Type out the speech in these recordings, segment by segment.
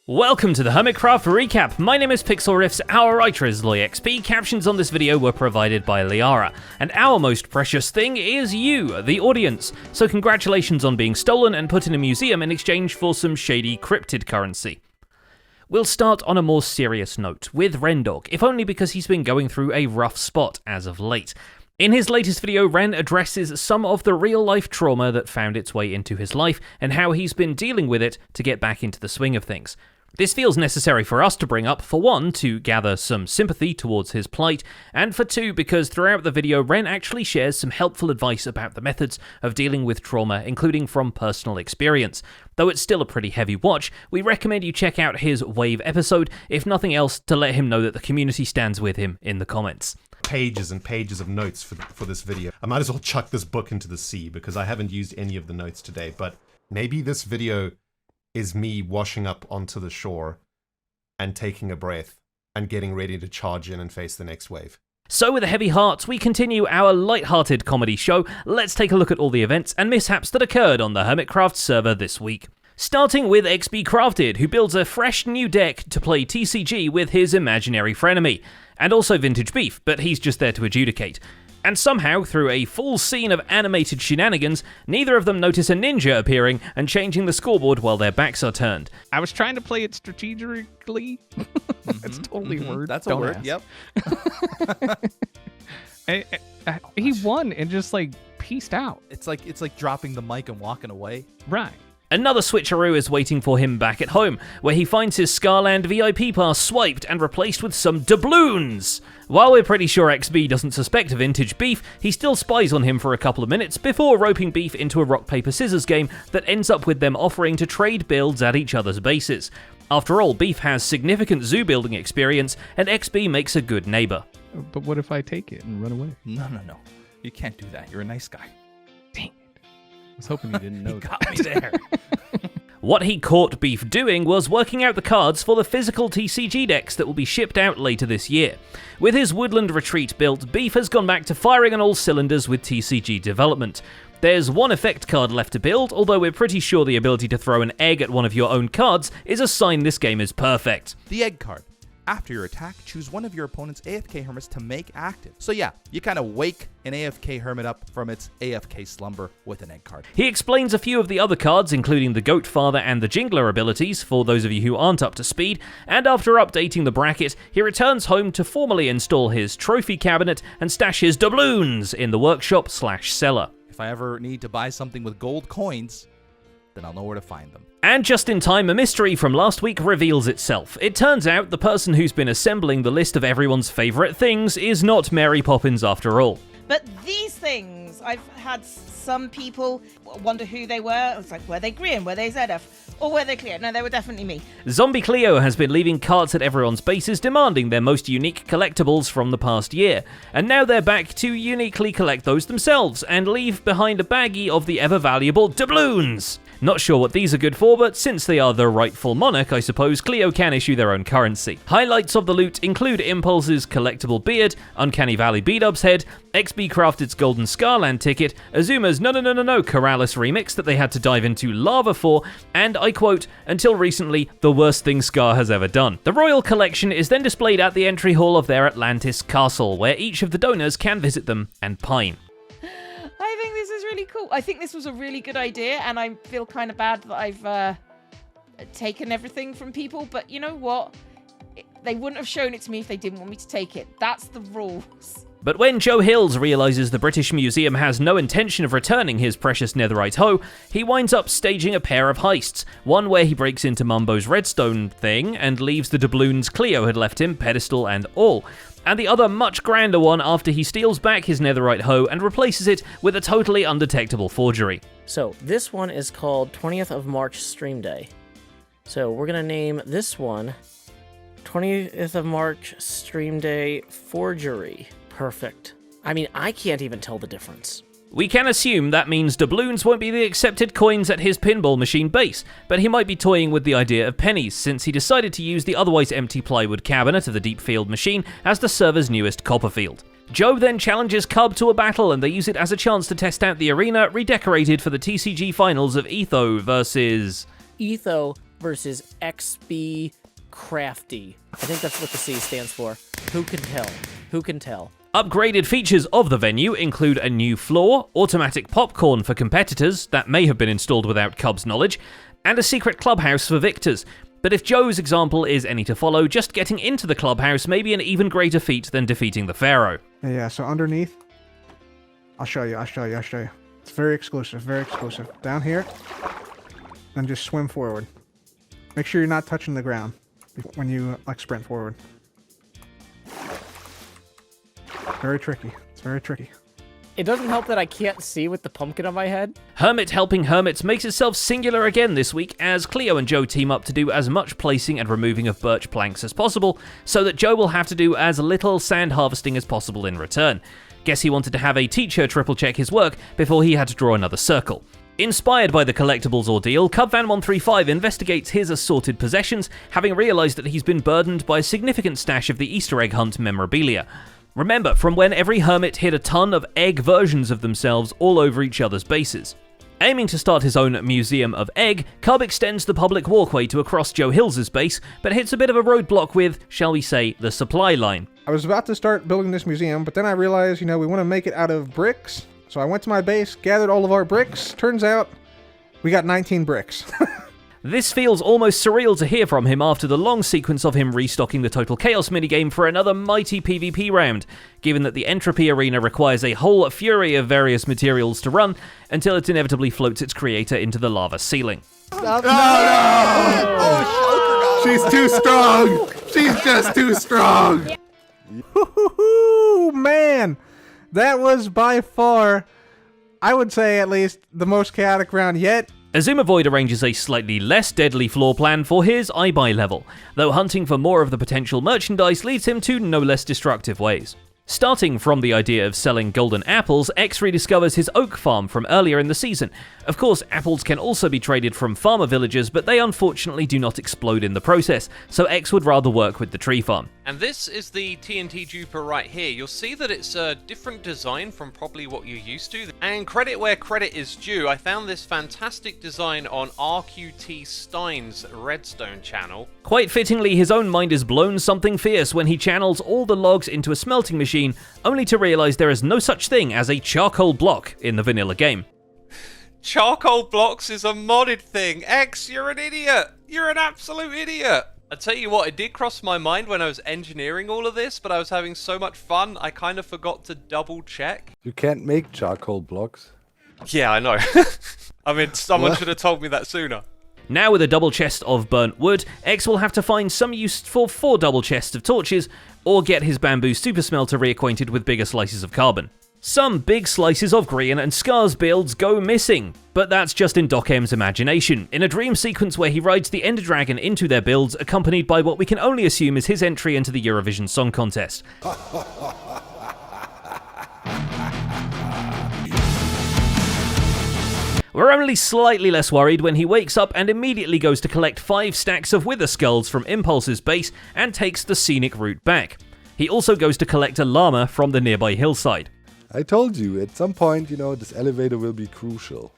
Welcome to the Hermitcraft recap. My name is Pixel Riffs, our writer is LoyXP, captions on this video were provided by Liara, and our most precious thing is you, the audience. So congratulations on being stolen and put in a museum in exchange for some shady cryptid currency. We'll start on a more serious note, with Rendog, if only because he's been going through a rough spot as of late. In his latest video, Ren addresses some of the real-life trauma that found its way into his life, and how he's been dealing with it to get back into the swing of things. This feels necessary for us to bring up, for one, to gather some sympathy towards his plight, and for two, because throughout the video, Ren actually shares some helpful advice about the methods of dealing with trauma, including from personal experience. Though it's still a pretty heavy watch, we recommend you check out his Wave episode, if nothing else, to let him know that the community stands with him in the comments. Pages and pages of notes for this video. I might as well chuck this book into the sea, because I haven't used any of the notes today, but maybe this video is me washing up onto the shore and taking a breath and getting ready to charge in and face the next wave. So with a heavy heart, we continue our light-hearted comedy show. Let's take a look at all the events and mishaps that occurred on the Hermitcraft server this week. Starting with XB Crafted, who builds a fresh new deck to play TCG with his imaginary frenemy, and also Vintage Beef, but he's just there to adjudicate. And somehow, through a full scene of animated shenanigans, neither of them notice a ninja appearing and changing the scoreboard while their backs are turned. I was trying to play it strategically. That's totally a word. That's a word, yep. He won and just like peaced out. It's like dropping the mic and walking away. Right. Another switcheroo is waiting for him back at home, where he finds his Scarland VIP pass swiped and replaced with some doubloons. While we're pretty sure XB doesn't suspect Vintage Beef, he still spies on him for a couple of minutes before roping Beef into a rock-paper-scissors game that ends up with them offering to trade builds at each other's bases. After all, Beef has significant zoo building experience, and XB makes a good neighbor. But what if I take it and run away? No. You can't do that. You're a nice guy. Dang it. I was hoping you didn't know You that. got me there. What he caught Beef doing was working out the cards for the physical TCG decks that will be shipped out later this year. With his Woodland Retreat built, Beef has gone back to firing on all cylinders with TCG development. There's one effect card left to build, although we're pretty sure the ability to throw an egg at one of your own cards is a sign this game is perfect. The egg card. After your attack, choose one of your opponent's AFK hermits to make active. So yeah, you kind of wake an AFK hermit up from its AFK slumber with an egg card. He explains a few of the other cards, including the Goat Father and the Jingler abilities, for those of you who aren't up to speed, and after updating the bracket, he returns home to formally install his trophy cabinet and stash his doubloons in the workshop/cellar. If I ever need to buy something with gold coins, then I'll know where to find them. And just in time, a mystery from last week reveals itself. It turns out the person who's been assembling the list of everyone's favourite things is not Mary Poppins after all. But these things, I've had some people wonder who they were. It's like, were they Grian? Were they ZF? Or were they Cleo? No, they were definitely me. Zombie Cleo has been leaving carts at everyone's bases demanding their most unique collectibles from the past year. And now they're back to uniquely collect those themselves and leave behind a baggie of the ever-valuable doubloons. Not sure what these are good for, but since they are the rightful monarch, I suppose Cleo can issue their own currency. Highlights of the loot include Impulse's collectible beard, Uncanny Valley B-Dub's head, XB Crafted's Golden Scarland ticket, Azuma's No Corrales remix that they had to dive into lava for, and, I quote, until recently, the worst thing Scar has ever done. The royal collection is then displayed at the entry hall of their Atlantis castle, where each of the donors can visit them and pine. I think this is really cool. I think this was a really good idea, and I feel kind of bad that I've taken everything from people. But you know what? They wouldn't have shown it to me if they didn't want me to take it. That's the rules. But when Joe Hills realises the British Museum has no intention of returning his precious netherite hoe, he winds up staging a pair of heists, one where he breaks into Mumbo's redstone thing and leaves the doubloons Cleo had left him, pedestal and all, and the other much grander one after he steals back his netherite hoe and replaces it with a totally undetectable forgery. So this one is called 20th of March Stream Day. So we're going to name this one 20th of March Stream Day Forgery. Perfect. I mean, I can't even tell the difference. We can assume that means doubloons won't be the accepted coins at his pinball machine base, but he might be toying with the idea of pennies since he decided to use the otherwise empty plywood cabinet of the Deep Field machine as the server's newest Copperfield. Joe then challenges Cub to a battle and they use it as a chance to test out the arena redecorated for the TCG finals of Etho versus... Etho versus XB Crafty. I think that's what the C stands for. Who can tell? Who can tell? Upgraded features of the venue include a new floor, automatic popcorn for competitors that may have been installed without Cub's knowledge, and a secret clubhouse for victors. But if Joe's example is any to follow, just getting into the clubhouse may be an even greater feat than defeating the Pharaoh. Yeah, so underneath, I'll show you. It's very exclusive, Down here, then just swim forward. Make sure you're not touching the ground when you like sprint forward. Very tricky. It's very tricky. It doesn't help that I can't see with the pumpkin on my head. Hermit helping hermits makes itself singular again this week as Cleo and Joe team up to do as much placing and removing of birch planks as possible, so that Joe will have to do as little sand harvesting as possible in return. Guess he wanted to have a teacher triple check his work before he had to draw another circle. Inspired by the collectibles ordeal, Cubvan135 investigates his assorted possessions, having realised that he's been burdened by a significant stash of the Easter egg hunt memorabilia. Remember, from when every hermit hid a ton of egg versions of themselves all over each other's bases. Aiming to start his own museum of egg, Cub extends the public walkway to across Joe Hills' base, but hits a bit of a roadblock with, shall we say, the supply line. I was about to start building this museum, but then I realized, we want to make it out of bricks. So I went to my base, gathered all of our bricks. Turns out, we got 19 bricks. This feels almost surreal to hear from him after the long sequence of him restocking the Total Chaos minigame for another mighty PvP round, given that the Entropy Arena requires a whole fury of various materials to run until it inevitably floats its creator into the lava ceiling. No! She's too strong! She's just too strong! Woo-hoo-hoo, man! That was by far, I would say at least, the most chaotic round yet. Azuma Void arranges a slightly less deadly floor plan for his iBuy level, though hunting for more of the potential merchandise leads him to no less destructive ways. Starting from the idea of selling golden apples, X rediscovers his oak farm from earlier in the season. Of course, apples can also be traded from farmer villagers, but they unfortunately do not explode in the process, so X would rather work with the tree farm. And this is the TNT duper right here. You'll see that it's a different design from probably what you're used to. And credit where credit is due, I found this fantastic design on RQT Stein's Redstone channel. Quite fittingly, his own mind is blown something fierce when he channels all the logs into a smelting machine, only to realise there is no such thing as a charcoal block in the vanilla game. Charcoal blocks is a modded thing. X, you're an idiot. You're an absolute idiot. I tell you what, it did cross my mind when I was engineering all of this, but I was having so much fun, I kind of forgot to double check. You can't make charcoal blocks. Yeah, I know. I mean, someone should have told me that sooner. Now with a double chest of burnt wood, X will have to find some use for 4 double chests of torches, or get his bamboo super smelter reacquainted with bigger slices of carbon. Some big slices of Grian and Scar's builds go missing, but that's just in Doc M's imagination, in a dream sequence where he rides the Ender Dragon into their builds, accompanied by what we can only assume is his entry into the Eurovision Song Contest. We're only slightly less worried when he wakes up and immediately goes to collect 5 stacks of Wither Skulls from Impulse's base and takes the scenic route back. He also goes to collect a llama from the nearby hillside. I told you, at some point, this elevator will be crucial.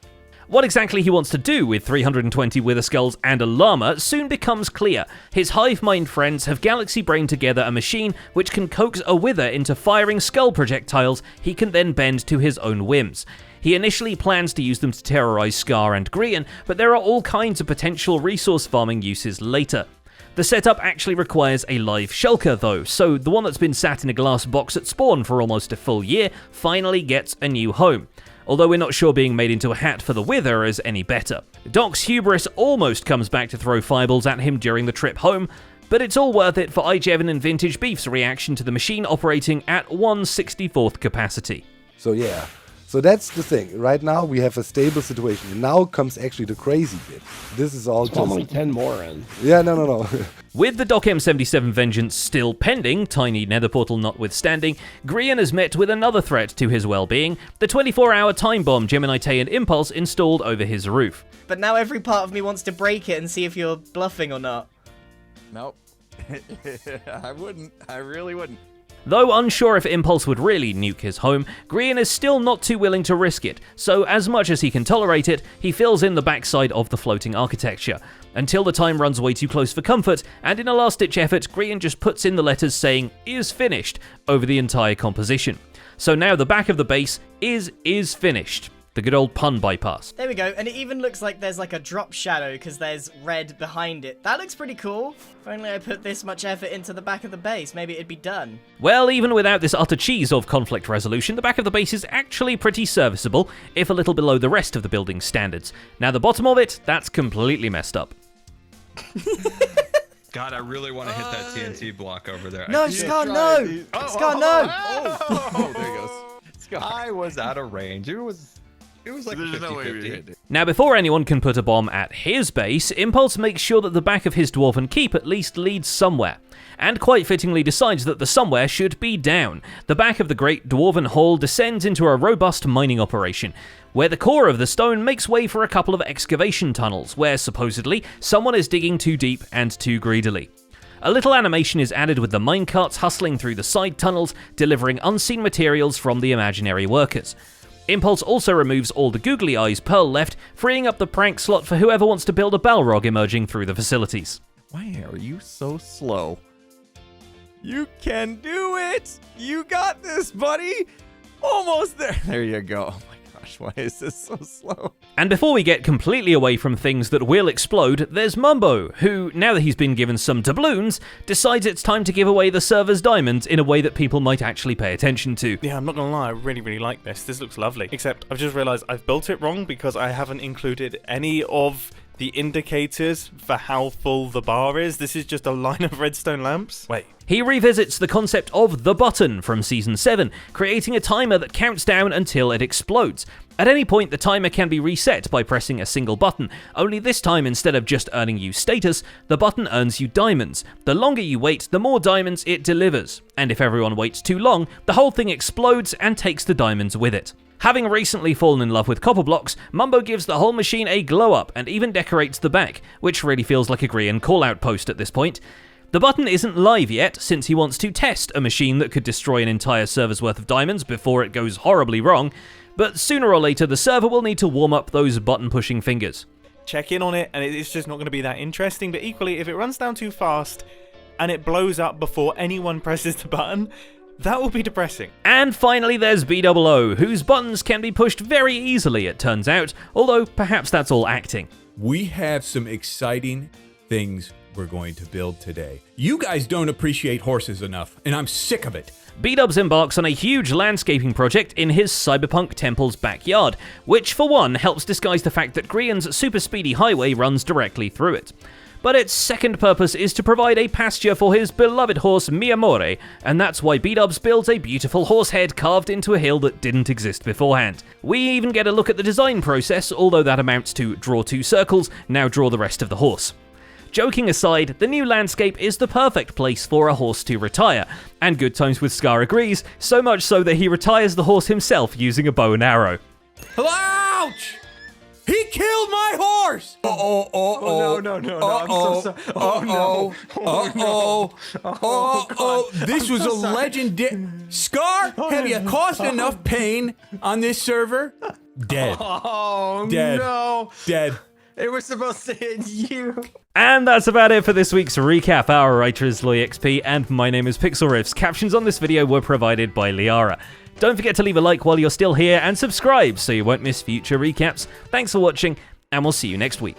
What exactly he wants to do with 320 Wither Skulls and a llama soon becomes clear. His hive mind friends have galaxy brained together a machine which can coax a wither into firing skull projectiles he can then bend to his own whims. He initially plans to use them to terrorize Scar and Grian, but there are all kinds of potential resource farming uses later. The setup actually requires a live shulker though, so the one that's been sat in a glass box at spawn for almost a full year finally gets a new home. Although we're not sure being made into a hat for the Wither is any better. Doc's hubris almost comes back to throw fireballs at him during the trip home, but it's all worth it for iJevon and Vintage Beef's reaction to the machine operating at 1/64th capacity. So yeah, so that's the thing. Right now we have a stable situation. And now comes actually the crazy bit. This is all just... only 10 more in. Yeah, no. With the Doc M77 vengeance still pending, tiny nether portal notwithstanding, Grian is met with another threat to his well-being, the 24-hour time bomb Gemini Tay and Impulse installed over his roof. But now every part of me wants to break it and see if you're bluffing or not. Nope. I wouldn't. I really wouldn't. Though unsure if Impulse would really nuke his home, Grian is still not too willing to risk it, so as much as he can tolerate it, he fills in the backside of the floating architecture, until the time runs way too close for comfort, and in a last-ditch effort, Grian just puts in the letters saying "is finished" over the entire composition. So now the back of the base is finished. The good old pun bypass. There we go, and it even looks like there's like a drop shadow because there's red behind it. That looks pretty cool. If only I put this much effort into the back of the base, maybe it'd be done. Well, even without this utter cheese of conflict resolution, the back of the base is actually pretty serviceable, if a little below the rest of the building's standards. Now the bottom of it, that's completely messed up. God, I really want to hit that TNT block over there. No, Scar, no! Scar, no! Oh, there he goes. Scar. I was out of range. It was like 50-50. Now, before anyone can put a bomb at his base, Impulse makes sure that the back of his dwarven keep at least leads somewhere, and quite fittingly decides that the somewhere should be down. The back of the great dwarven hall descends into a robust mining operation, where the core of the stone makes way for a couple of excavation tunnels, where supposedly someone is digging too deep and too greedily. A little animation is added with the minecarts hustling through the side tunnels, delivering unseen materials from the imaginary workers. Impulse also removes all the googly eyes Pearl left, freeing up the prank slot for whoever wants to build a Balrog emerging through the facilities. Why are you so slow? You can do it! You got this, buddy! Almost there! There you go. Oh my gosh, why is this so slow? And before we get completely away from things that will explode, there's Mumbo, who, now that he's been given some doubloons, decides it's time to give away the server's diamonds in a way that people might actually pay attention to. Yeah, I'm not gonna lie, I really like this. This looks lovely. Except I've just realised I've built it wrong because I haven't included any of the indicators for how full the bar is. This is just a line of redstone lamps. Wait. He revisits the concept of the button from Season 7, creating a timer that counts down until it explodes. At any point, the timer can be reset by pressing a single button, only this time instead of just earning you status, the button earns you diamonds. The longer you wait, the more diamonds it delivers, and if everyone waits too long, the whole thing explodes and takes the diamonds with it. Having recently fallen in love with copper blocks, Mumbo gives the whole machine a glow-up and even decorates the back, which really feels like a Grian call-out post at this point. The button isn't live yet, since he wants to test a machine that could destroy an entire server's worth of diamonds before it goes horribly wrong, but sooner or later the server will need to warm up those button-pushing fingers. Check in on it, and it's just not going to be that interesting, but equally, if it runs down too fast and it blows up before anyone presses the button, that will be depressing. And finally there's BOO, whose buttons can be pushed very easily, it turns out, although perhaps that's all acting. We have some exciting things we're going to build today. You guys don't appreciate horses enough, and I'm sick of it. B-Dubs embarks on a huge landscaping project in his cyberpunk temple's backyard, which for one helps disguise the fact that Grian's super speedy highway runs directly through it. But its second purpose is to provide a pasture for his beloved horse Miyamore, and that's why B-Dubs builds a beautiful horse head carved into a hill that didn't exist beforehand. We even get a look at the design process, although that amounts to draw 2 circles, now draw the rest of the horse. Joking aside, the new landscape is the perfect place for a horse to retire, and Good Times with Scar agrees, so much so that he retires the horse himself using a bow and arrow. Ouch! He killed my horse! No, I'm so sorry. This was a legendary... Scar, have you caused enough pain on this server? Dead. Oh, Dead. no. Dead. It was supposed to hit you. And that's about it for this week's recap. Our writer is LoyXP, and my name is Pixel Riffs. Captions on this video were provided by Liara. Don't forget to leave a like while you're still here, and subscribe so you won't miss future recaps. Thanks for watching, and we'll see you next week.